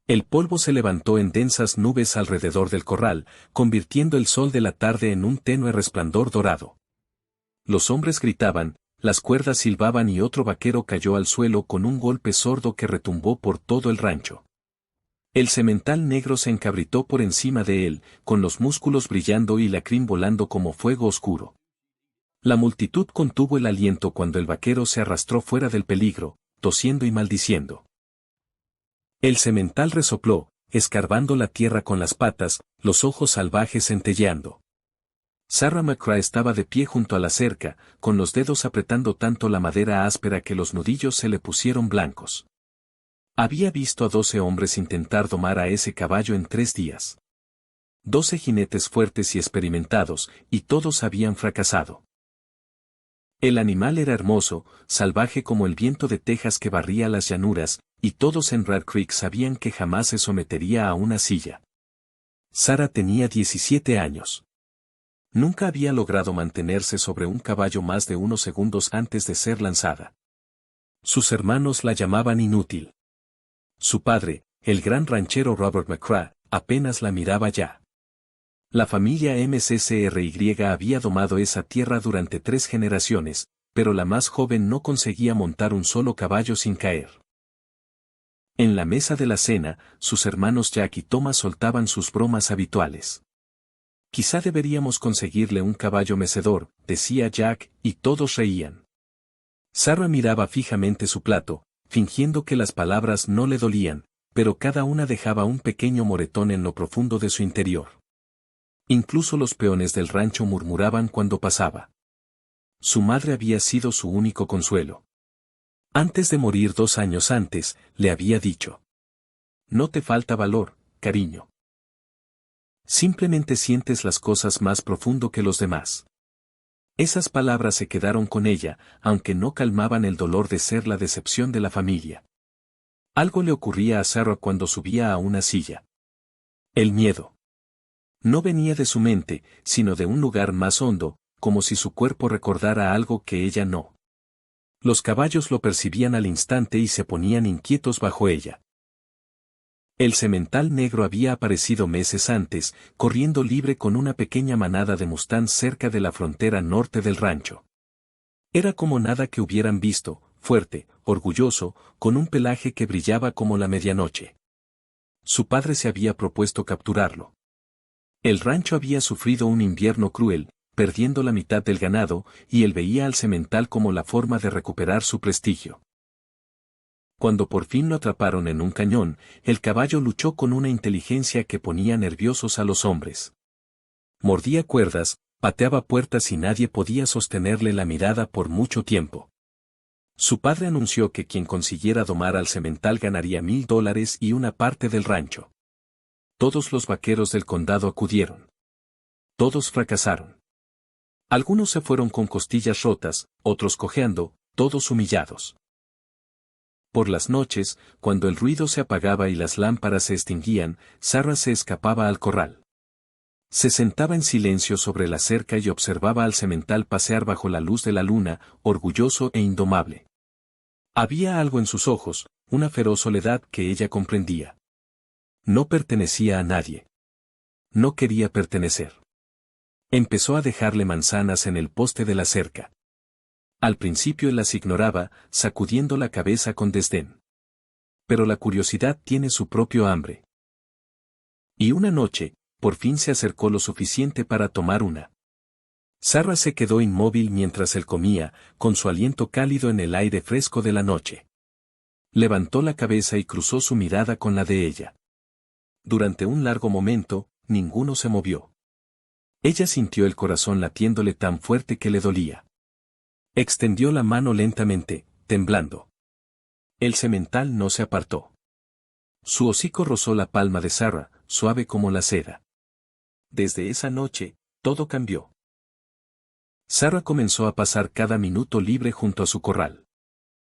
El polvo se levantó en densas nubes alrededor del corral, convirtiendo el sol de la tarde en un tenue resplandor dorado. Los hombres gritaban, las cuerdas silbaban y otro vaquero cayó al suelo con un golpe sordo que retumbó por todo el rancho. El semental negro se encabritó por encima de él, con los músculos brillando y la crin volando como fuego oscuro. La multitud contuvo el aliento cuando el vaquero se arrastró fuera del peligro, tosiendo y maldiciendo. El semental resopló, escarbando la tierra con las patas, los ojos salvajes centelleando. Sarah McCrae estaba de pie junto a la cerca, con los dedos apretando tanto la madera áspera que los nudillos se le pusieron blancos. Había visto a 12 hombres intentar domar a ese caballo en 3 días. 12 jinetes fuertes y experimentados, y todos habían fracasado. El animal era hermoso, salvaje como el viento de Texas que barría las llanuras, y todos en Red Creek sabían que jamás se sometería a una silla. Sarah tenía 17 años. Nunca había logrado mantenerse sobre un caballo más de unos segundos antes de ser lanzada. Sus hermanos la llamaban inútil. Su padre, el gran ranchero Robert McCrae, apenas la miraba ya. La familia McCry había domado esa tierra durante 3 generaciones, pero la más joven no conseguía montar un solo caballo sin caer. En la mesa de la cena, sus hermanos Jack y Thomas soltaban sus bromas habituales. Quizá deberíamos conseguirle un caballo mecedor, decía Jack, y todos reían. Sarah miraba fijamente su plato, fingiendo que las palabras no le dolían, pero cada una dejaba un pequeño moretón en lo profundo de su interior. Incluso los peones del rancho murmuraban cuando pasaba. Su madre había sido su único consuelo. Antes de morir 2 años antes, le había dicho: no te falta valor, cariño. Simplemente sientes las cosas más profundo que los demás. Esas palabras se quedaron con ella, aunque no calmaban el dolor de ser la decepción de la familia. Algo le ocurría a Sarah cuando subía a una silla. El miedo. No venía de su mente, sino de un lugar más hondo, como si su cuerpo recordara algo que ella no. Los caballos lo percibían al instante y se ponían inquietos bajo ella. El semental negro había aparecido meses antes, corriendo libre con una pequeña manada de mustangs cerca de la frontera norte del rancho. Era como nada que hubieran visto, fuerte, orgulloso, con un pelaje que brillaba como la medianoche. Su padre se había propuesto capturarlo. El rancho había sufrido un invierno cruel, perdiendo la mitad del ganado, y él veía al semental como la forma de recuperar su prestigio. Cuando por fin lo atraparon en un cañón, el caballo luchó con una inteligencia que ponía nerviosos a los hombres. Mordía cuerdas, pateaba puertas y nadie podía sostenerle la mirada por mucho tiempo. Su padre anunció que quien consiguiera domar al semental ganaría $1000 y una parte del rancho. Todos los vaqueros del condado acudieron. Todos fracasaron. Algunos se fueron con costillas rotas, otros cojeando, todos humillados. Por las noches, cuando el ruido se apagaba y las lámparas se extinguían, Sarah se escapaba al corral. Se sentaba en silencio sobre la cerca y observaba al semental pasear bajo la luz de la luna, orgulloso e indomable. Había algo en sus ojos, una feroz soledad que ella comprendía. No pertenecía a nadie. No quería pertenecer. Empezó a dejarle manzanas en el poste de la cerca. Al principio él las ignoraba, sacudiendo la cabeza con desdén. Pero la curiosidad tiene su propio hambre. Y una noche, por fin se acercó lo suficiente para tomar una. Sarah se quedó inmóvil mientras él comía, con su aliento cálido en el aire fresco de la noche. Levantó la cabeza y cruzó su mirada con la de ella. Durante un largo momento, ninguno se movió. Ella sintió el corazón latiéndole tan fuerte que le dolía. Extendió la mano lentamente, temblando. El semental no se apartó. Su hocico rozó la palma de Sarah, suave como la seda. Desde esa noche, todo cambió. Sarah comenzó a pasar cada minuto libre junto a su corral.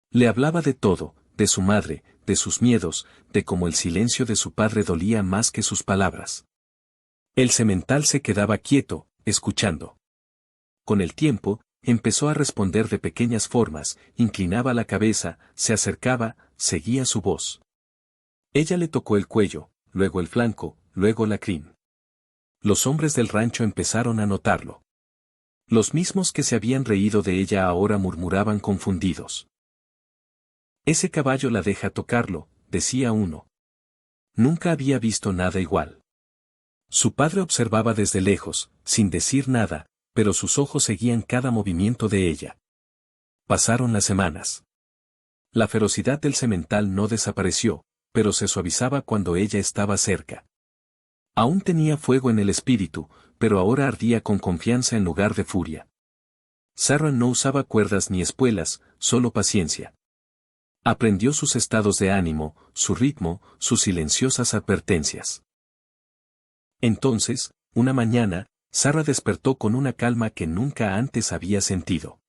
Le hablaba de todo, de su madre, de sus miedos, de cómo el silencio de su padre dolía más que sus palabras. El semental se quedaba quieto, escuchando. Con el tiempo, empezó a responder de pequeñas formas, inclinaba la cabeza, se acercaba, seguía su voz. Ella le tocó el cuello, luego el flanco, luego la crin. Los hombres del rancho empezaron a notarlo. Los mismos que se habían reído de ella ahora murmuraban confundidos. Ese caballo la deja tocarlo, decía uno. Nunca había visto nada igual. Su padre observaba desde lejos, sin decir nada, pero sus ojos seguían cada movimiento de ella. Pasaron las semanas. La ferocidad del semental no desapareció, pero se suavizaba cuando ella estaba cerca. Aún tenía fuego en el espíritu, pero ahora ardía con confianza en lugar de furia. Sarah no usaba cuerdas ni espuelas, solo paciencia. Aprendió sus estados de ánimo, su ritmo, sus silenciosas advertencias. Entonces, una mañana, Sarah despertó con una calma que nunca antes había sentido.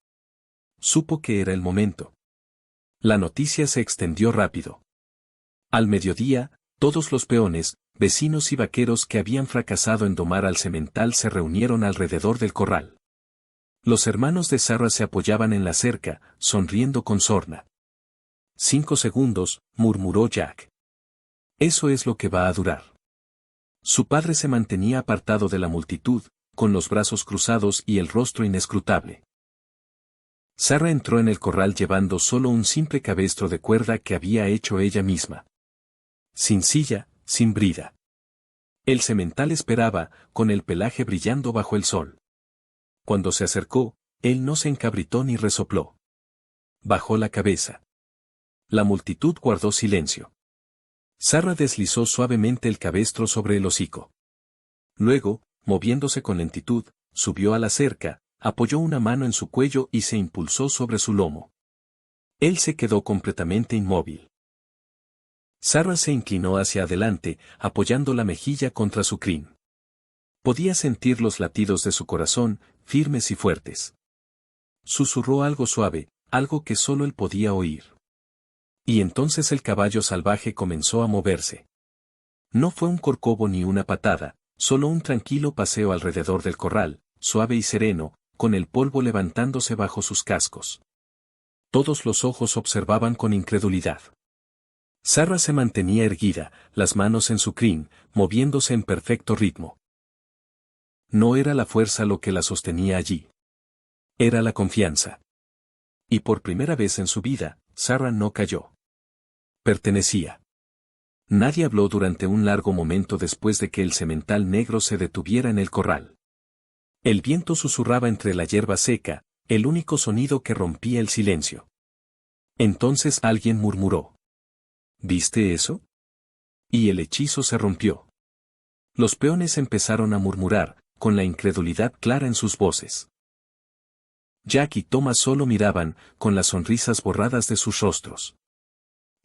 Supo que era el momento. La noticia se extendió rápido. Al mediodía, todos los peones, vecinos y vaqueros que habían fracasado en domar al semental se reunieron alrededor del corral. Los hermanos de Sarah se apoyaban en la cerca, sonriendo con sorna. 5 segundos, murmuró Jack. Eso es lo que va a durar. Su padre se mantenía apartado de la multitud, con los brazos cruzados y el rostro inescrutable. Sarah entró en el corral llevando solo un simple cabestro de cuerda que había hecho ella misma. Sin silla, sin brida. El semental esperaba, con el pelaje brillando bajo el sol. Cuando se acercó, él no se encabritó ni resopló. Bajó la cabeza. La multitud guardó silencio. Sarah deslizó suavemente el cabestro sobre el hocico. Luego, moviéndose con lentitud, subió a la cerca, apoyó una mano en su cuello y se impulsó sobre su lomo. Él se quedó completamente inmóvil. Sarah se inclinó hacia adelante, apoyando la mejilla contra su crin. Podía sentir los latidos de su corazón, firmes y fuertes. Susurró algo suave, algo que solo él podía oír. Y entonces el caballo salvaje comenzó a moverse. No fue un corcovo ni una patada, solo un tranquilo paseo alrededor del corral, suave y sereno, con el polvo levantándose bajo sus cascos. Todos los ojos observaban con incredulidad. Sarah se mantenía erguida, las manos en su crin, moviéndose en perfecto ritmo. No era la fuerza lo que la sostenía allí. Era la confianza. Y por primera vez en su vida, Sarah no cayó. Pertenecía. Nadie habló durante un largo momento después de que el semental negro se detuviera en el corral. El viento susurraba entre la hierba seca, el único sonido que rompía el silencio. Entonces alguien murmuró. ¿Viste eso? Y el hechizo se rompió. Los peones empezaron a murmurar, con la incredulidad clara en sus voces. Jack y Thomas solo miraban, con las sonrisas borradas de sus rostros.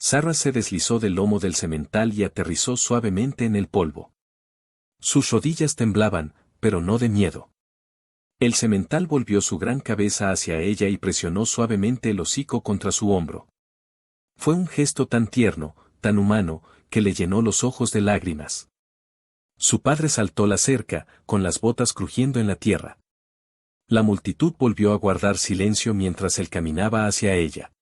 Sarah se deslizó del lomo del semental y aterrizó suavemente en el polvo. Sus rodillas temblaban, pero no de miedo. El semental volvió su gran cabeza hacia ella y presionó suavemente el hocico contra su hombro. Fue un gesto tan tierno, tan humano, que le llenó los ojos de lágrimas. Su padre saltó la cerca, con las botas crujiendo en la tierra. La multitud volvió a guardar silencio mientras él caminaba hacia ella.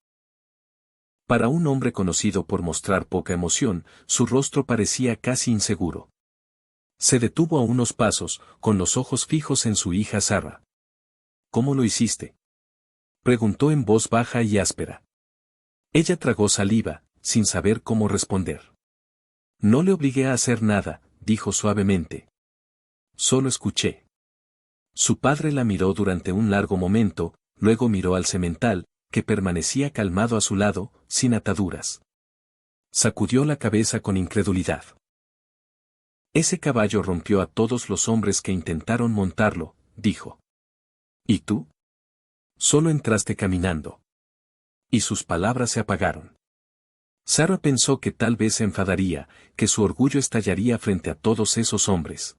Para un hombre conocido por mostrar poca emoción, su rostro parecía casi inseguro. Se detuvo a unos pasos, con los ojos fijos en su hija Sarah. ¿Cómo lo hiciste?, preguntó en voz baja y áspera. Ella tragó saliva, sin saber cómo responder. No le obligué a hacer nada, dijo suavemente. Solo escuché. Su padre la miró durante un largo momento, luego miró al semental, que permanecía calmado a su lado, sin ataduras. Sacudió la cabeza con incredulidad. Ese caballo rompió a todos los hombres que intentaron montarlo, dijo. ¿Y tú? Solo entraste caminando. Y sus palabras se apagaron. Sarah pensó que tal vez se enfadaría, que su orgullo estallaría frente a todos esos hombres.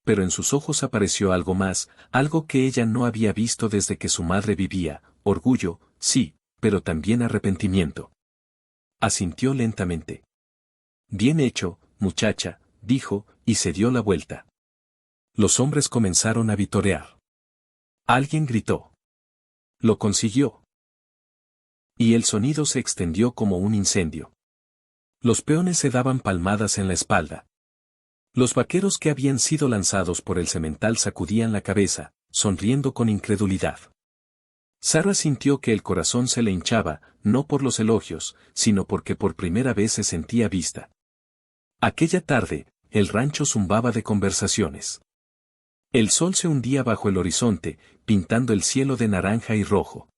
Pero en sus ojos apareció algo más, algo que ella no había visto desde que su madre vivía, orgullo, sí, pero también arrepentimiento. Asintió lentamente. Bien hecho, muchacha, dijo, y se dio la vuelta. Los hombres comenzaron a vitorear. Alguien gritó. Lo consiguió. Y el sonido se extendió como un incendio. Los peones se daban palmadas en la espalda. Los vaqueros que habían sido lanzados por el semental sacudían la cabeza, sonriendo con incredulidad. Sarah sintió que el corazón se le hinchaba, no por los elogios, sino porque por primera vez se sentía vista. Aquella tarde, el rancho zumbaba de conversaciones. El sol se hundía bajo el horizonte, pintando el cielo de naranja y rojo.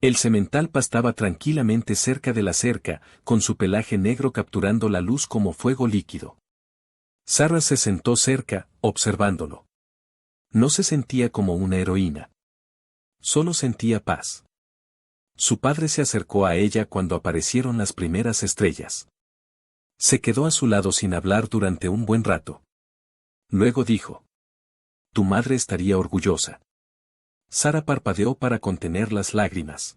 El semental pastaba tranquilamente cerca de la cerca, con su pelaje negro capturando la luz como fuego líquido. Sarah se sentó cerca, observándolo. No se sentía como una heroína. Solo sentía paz. Su padre se acercó a ella cuando aparecieron las primeras estrellas. Se quedó a su lado sin hablar durante un buen rato. Luego dijo: «Tu madre estaría orgullosa». Sarah parpadeó para contener las lágrimas.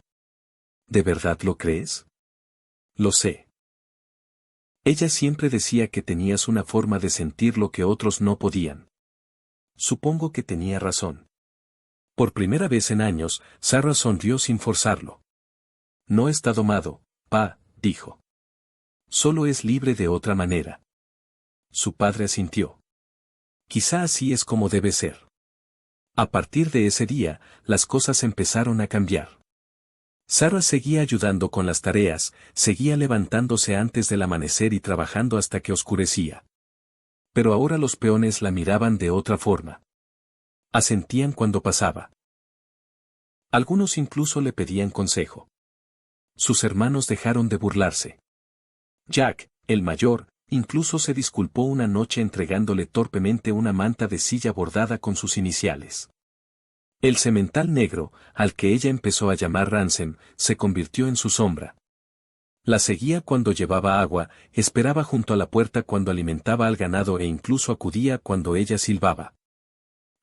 «¿De verdad lo crees?» «Lo sé». Ella siempre decía que tenías una forma de sentir lo que otros no podían. Supongo que tenía razón. Por primera vez en años, Sarah sonrió sin forzarlo. «No está domado, pa», dijo. «Solo es libre de otra manera». Su padre asintió. «Quizá así es como debe ser». A partir de ese día, las cosas empezaron a cambiar. Sarah seguía ayudando con las tareas, seguía levantándose antes del amanecer y trabajando hasta que oscurecía. Pero ahora los peones la miraban de otra forma. Asentían cuando pasaba. Algunos incluso le pedían consejo. Sus hermanos dejaron de burlarse. Jack, el mayor, incluso se disculpó una noche entregándole torpemente una manta de silla bordada con sus iniciales. El semental negro, al que ella empezó a llamar Ransom, se convirtió en su sombra. La seguía cuando llevaba agua, esperaba junto a la puerta cuando alimentaba al ganado e incluso acudía cuando ella silbaba.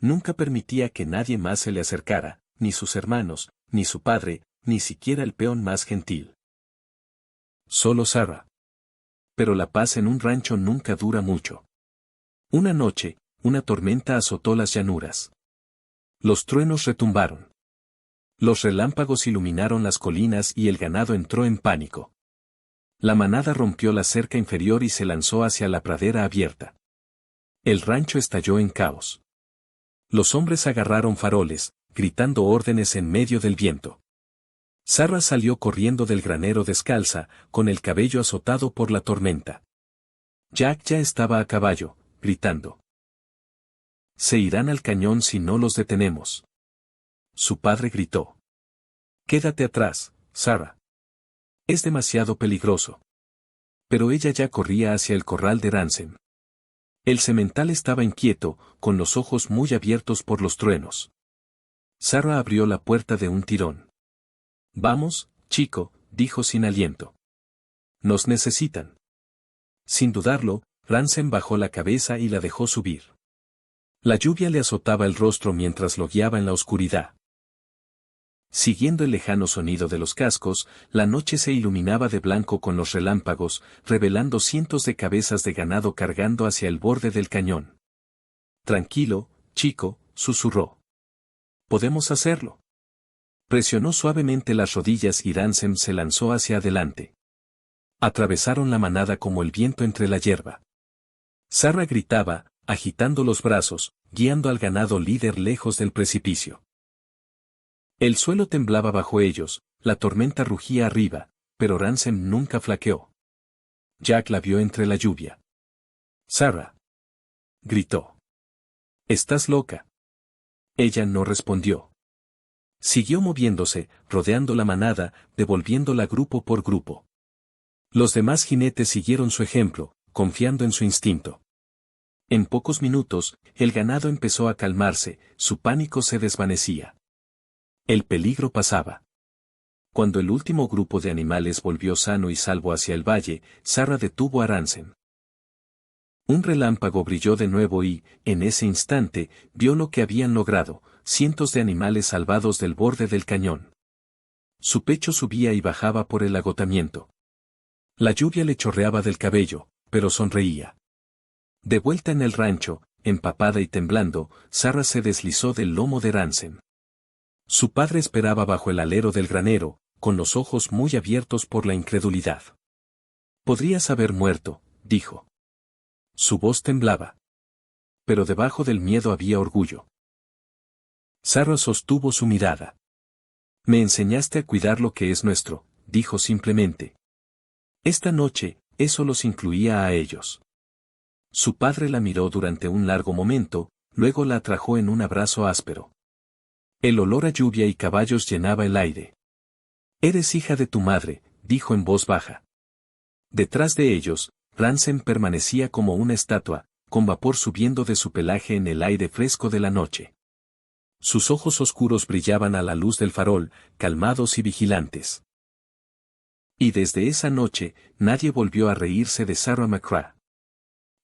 Nunca permitía que nadie más se le acercara, ni sus hermanos, ni su padre, ni siquiera el peón más gentil. Solo Sarah. Pero la paz en un rancho nunca dura mucho. Una noche, una tormenta azotó las llanuras. Los truenos retumbaron. Los relámpagos iluminaron las colinas y el ganado entró en pánico. La manada rompió la cerca inferior y se lanzó hacia la pradera abierta. El rancho estalló en caos. Los hombres agarraron faroles, gritando órdenes en medio del viento. Sarah salió corriendo del granero descalza, con el cabello azotado por la tormenta. Jack ya estaba a caballo, gritando. «Se irán al cañón si no los detenemos». Su padre gritó. «Quédate atrás, Sarah. Es demasiado peligroso». Pero ella ya corría hacia el corral de Ransom. El semental estaba inquieto, con los ojos muy abiertos por los truenos. Sarah abrió la puerta de un tirón. «Vamos, chico», dijo sin aliento. «Nos necesitan». Sin dudarlo, Ransom bajó la cabeza y la dejó subir. La lluvia le azotaba el rostro mientras lo guiaba en la oscuridad. Siguiendo el lejano sonido de los cascos, la noche se iluminaba de blanco con los relámpagos, revelando cientos de cabezas de ganado cargando hacia el borde del cañón. «Tranquilo, chico», susurró. «Podemos hacerlo». Presionó suavemente las rodillas y Ransom se lanzó hacia adelante. Atravesaron la manada como el viento entre la hierba. Sarah gritaba, agitando los brazos, guiando al ganado líder lejos del precipicio. El suelo temblaba bajo ellos, la tormenta rugía arriba, pero Ransom nunca flaqueó. Jack la vio entre la lluvia. «Sarah», gritó. «¿Estás loca?» Ella no respondió. Siguió moviéndose, rodeando la manada, devolviéndola grupo por grupo. Los demás jinetes siguieron su ejemplo, confiando en su instinto. En pocos minutos, el ganado empezó a calmarse, su pánico se desvanecía. El peligro pasaba. Cuando el último grupo de animales volvió sano y salvo hacia el valle, Sarah detuvo a Ransom. Un relámpago brilló de nuevo y, en ese instante, vio lo que habían logrado, cientos de animales salvados del borde del cañón. Su pecho subía y bajaba por el agotamiento. La lluvia le chorreaba del cabello, pero sonreía. De vuelta en el rancho, empapada y temblando, Sarah se deslizó del lomo de Ransom. Su padre esperaba bajo el alero del granero, con los ojos muy abiertos por la incredulidad. Podrías haber muerto, dijo. Su voz temblaba. Pero debajo del miedo había orgullo. Sarah sostuvo su mirada. Me enseñaste a cuidar lo que es nuestro, dijo simplemente. Esta noche, eso los incluía a ellos. Su padre la miró durante un largo momento, luego la atrajo en un abrazo áspero. El olor a lluvia y caballos llenaba el aire. Eres hija de tu madre, dijo en voz baja. Detrás de ellos, Ransom permanecía como una estatua, con vapor subiendo de su pelaje en el aire fresco de la noche. Sus ojos oscuros brillaban a la luz del farol, calmados y vigilantes. Y desde esa noche, nadie volvió a reírse de Sarah McCrae.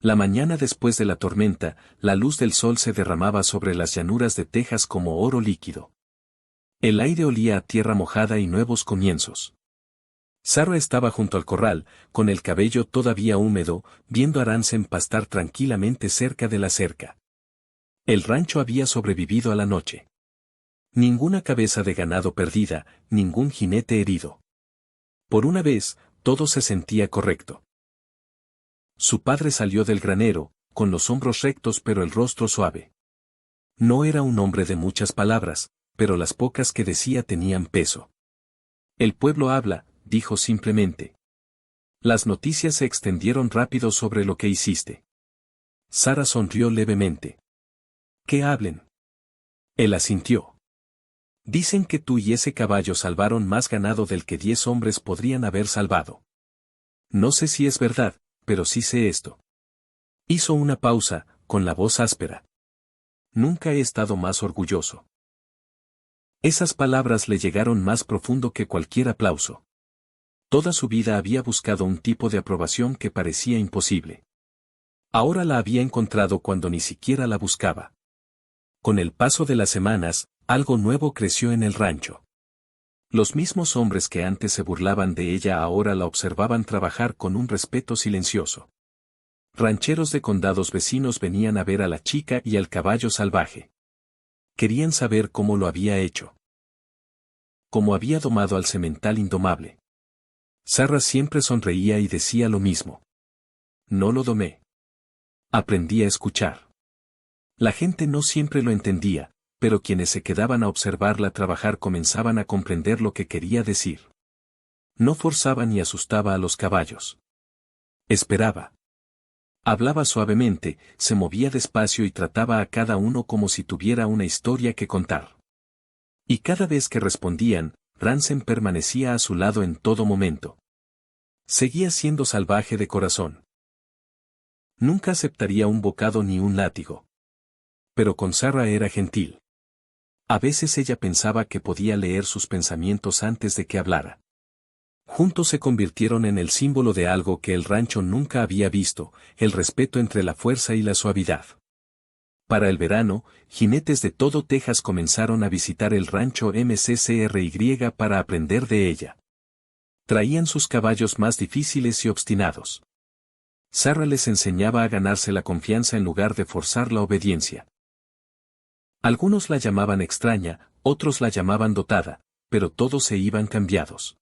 La mañana después de la tormenta, la luz del sol se derramaba sobre las llanuras de Texas como oro líquido. El aire olía a tierra mojada y nuevos comienzos. Sarah estaba junto al corral, con el cabello todavía húmedo, viendo a Ransom pastar tranquilamente cerca de la cerca. El rancho había sobrevivido a la noche. Ninguna cabeza de ganado perdida, ningún jinete herido. Por una vez, todo se sentía correcto. Su padre salió del granero, con los hombros rectos pero el rostro suave. No era un hombre de muchas palabras, pero las pocas que decía tenían peso. El pueblo habla, dijo simplemente. Las noticias se extendieron rápido sobre lo que hiciste. Sarah sonrió levemente. ¿Qué hablen? Él asintió. Dicen que tú y ese caballo salvaron más ganado del que 10 hombres podrían haber salvado. No sé si es verdad, pero sí sé esto. Hizo una pausa, con la voz áspera. Nunca he estado más orgulloso. Esas palabras le llegaron más profundo que cualquier aplauso. Toda su vida había buscado un tipo de aprobación que parecía imposible. Ahora la había encontrado cuando ni siquiera la buscaba. Con el paso de las semanas, algo nuevo creció en el rancho. Los mismos hombres que antes se burlaban de ella ahora la observaban trabajar con un respeto silencioso. Rancheros de condados vecinos venían a ver a la chica y al caballo salvaje. Querían saber cómo lo había hecho. Cómo había domado al semental indomable. Sarah siempre sonreía y decía lo mismo. No lo domé. Aprendí a escuchar. La gente no siempre lo entendía, pero quienes se quedaban a observarla trabajar comenzaban a comprender lo que quería decir. No forzaba ni asustaba a los caballos. Esperaba. Hablaba suavemente, se movía despacio y trataba a cada uno como si tuviera una historia que contar. Y cada vez que respondían, Ransom permanecía a su lado en todo momento. Seguía siendo salvaje de corazón. Nunca aceptaría un bocado ni un látigo. Pero con Sarah era gentil. A veces ella pensaba que podía leer sus pensamientos antes de que hablara. Juntos se convirtieron en el símbolo de algo que el rancho nunca había visto, el respeto entre la fuerza y la suavidad. Para el verano, jinetes de todo Texas comenzaron a visitar el rancho MCCRY para aprender de ella. Traían sus caballos más difíciles y obstinados. Sarah les enseñaba a ganarse la confianza en lugar de forzar la obediencia. Algunos la llamaban extraña, otros la llamaban dotada, pero todos se iban cambiados.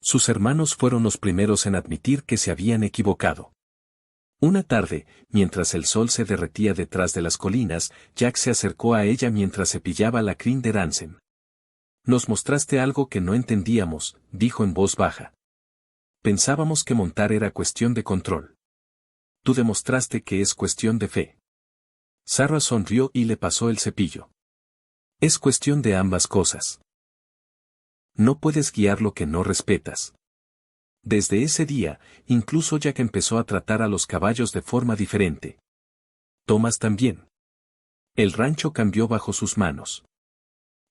Sus hermanos fueron los primeros en admitir que se habían equivocado. Una tarde, mientras el sol se derretía detrás de las colinas, Jack se acercó a ella mientras cepillaba la crin de Ransom. Nos mostraste algo que no entendíamos, dijo en voz baja. Pensábamos que montar era cuestión de control. Tú demostraste que es cuestión de fe. Sarah sonrió y le pasó el cepillo. Es cuestión de ambas cosas. No puedes guiar lo que no respetas. Desde ese día, incluso Jack empezó a tratar a los caballos de forma diferente. Thomas también. El rancho cambió bajo sus manos.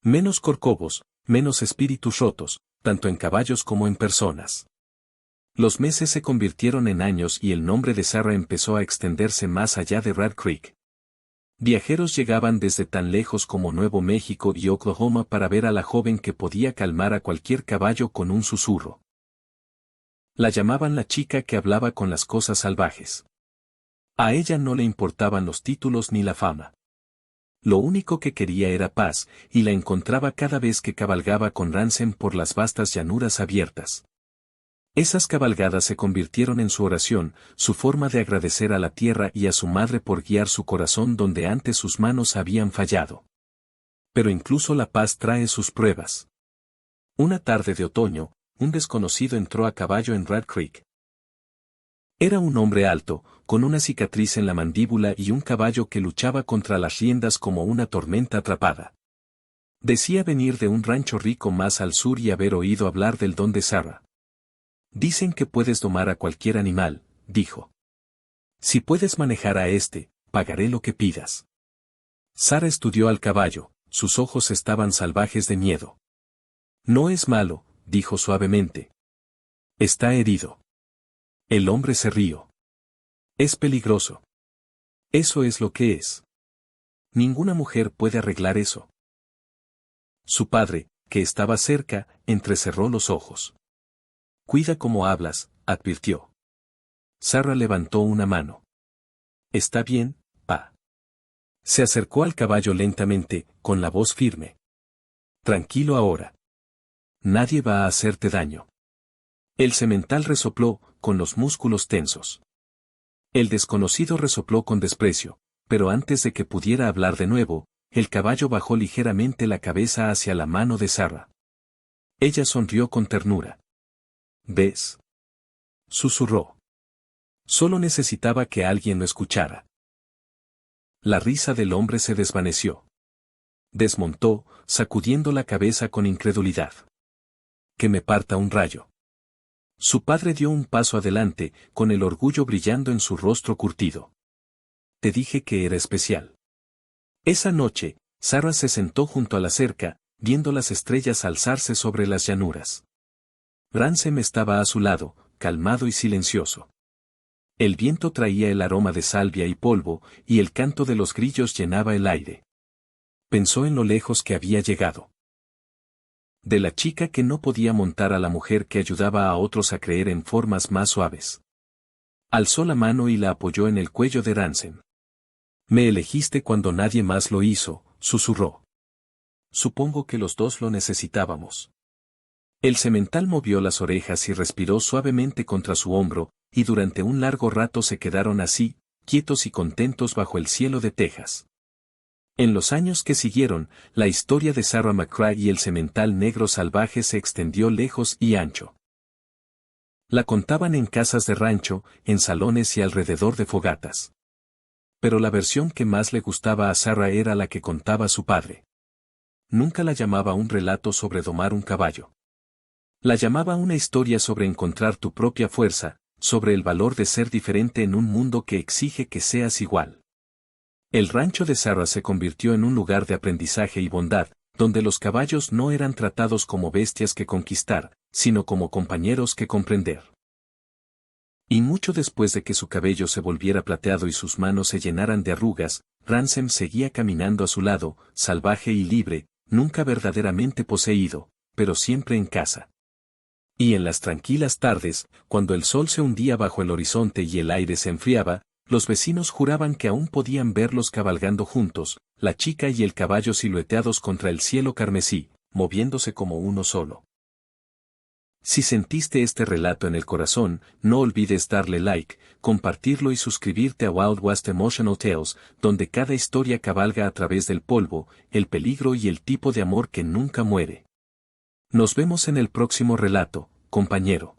Menos corcovos, menos espíritus rotos, tanto en caballos como en personas. Los meses se convirtieron en años y el nombre de Sarah empezó a extenderse más allá de Red Creek. Viajeros llegaban desde tan lejos como Nuevo México y Oklahoma para ver a la joven que podía calmar a cualquier caballo con un susurro. La llamaban la chica que hablaba con las cosas salvajes. A ella no le importaban los títulos ni la fama. Lo único que quería era paz, y la encontraba cada vez que cabalgaba con Ransom por las vastas llanuras abiertas. Esas cabalgadas se convirtieron en su oración, su forma de agradecer a la tierra y a su madre por guiar su corazón donde antes sus manos habían fallado. Pero incluso la paz trae sus pruebas. Una tarde de otoño, un desconocido entró a caballo en Rat Creek. Era un hombre alto, con una cicatriz en la mandíbula y un caballo que luchaba contra las riendas como una tormenta atrapada. Decía venir de un rancho rico más al sur y haber oído hablar del don de Sarah. Dicen que puedes domar a cualquier animal, dijo. Si puedes manejar a este, pagaré lo que pidas. Sarah estudió al caballo, sus ojos estaban salvajes de miedo. No es malo, dijo suavemente. Está herido. El hombre se rió. Es peligroso. Eso es lo que es. Ninguna mujer puede arreglar eso. Su padre, que estaba cerca, entrecerró los ojos. Cuida cómo hablas, advirtió. Sarah levantó una mano. Está bien, pa. Se acercó al caballo lentamente, con la voz firme. Tranquilo ahora. Nadie va a hacerte daño. El semental resopló, con los músculos tensos. El desconocido resopló con desprecio, pero antes de que pudiera hablar de nuevo, el caballo bajó ligeramente la cabeza hacia la mano de Sarah. Ella sonrió con ternura. ¿Ves? Susurró. Solo necesitaba que alguien lo escuchara. La risa del hombre se desvaneció. Desmontó, sacudiendo la cabeza con incredulidad. Que me parta un rayo. Su padre dio un paso adelante, con el orgullo brillando en su rostro curtido. Te dije que era especial. Esa noche, Sarah se sentó junto a la cerca, viendo las estrellas alzarse sobre las llanuras. Ransom estaba a su lado, calmado y silencioso. El viento traía el aroma de salvia y polvo, y el canto de los grillos llenaba el aire. Pensó en lo lejos que había llegado. De la chica que no podía montar a la mujer que ayudaba a otros a creer en formas más suaves. Alzó la mano y la apoyó en el cuello de Ransom. Me elegiste cuando nadie más lo hizo, susurró. Supongo que los dos lo necesitábamos. El semental movió las orejas y respiró suavemente contra su hombro, y durante un largo rato se quedaron así, quietos y contentos bajo el cielo de Texas. En los años que siguieron, la historia de Sarah McCray y el semental negro salvaje se extendió lejos y ancho. La contaban en casas de rancho, en salones y alrededor de fogatas. Pero la versión que más le gustaba a Sarah era la que contaba su padre. Nunca la llamaba un relato sobre domar un caballo. La llamaba una historia sobre encontrar tu propia fuerza, sobre el valor de ser diferente en un mundo que exige que seas igual. El rancho de Sarah se convirtió en un lugar de aprendizaje y bondad, donde los caballos no eran tratados como bestias que conquistar, sino como compañeros que comprender. Y mucho después de que su cabello se volviera plateado y sus manos se llenaran de arrugas, Ransom seguía caminando a su lado, salvaje y libre, nunca verdaderamente poseído, pero siempre en casa. Y en las tranquilas tardes, cuando el sol se hundía bajo el horizonte y el aire se enfriaba, los vecinos juraban que aún podían verlos cabalgando juntos, la chica y el caballo silueteados contra el cielo carmesí, moviéndose como uno solo. Si sentiste este relato en el corazón, no olvides darle like, compartirlo y suscribirte a Wild West Emotional Tales, donde cada historia cabalga a través del polvo, el peligro y el tipo de amor que nunca muere. Nos vemos en el próximo relato, compañero.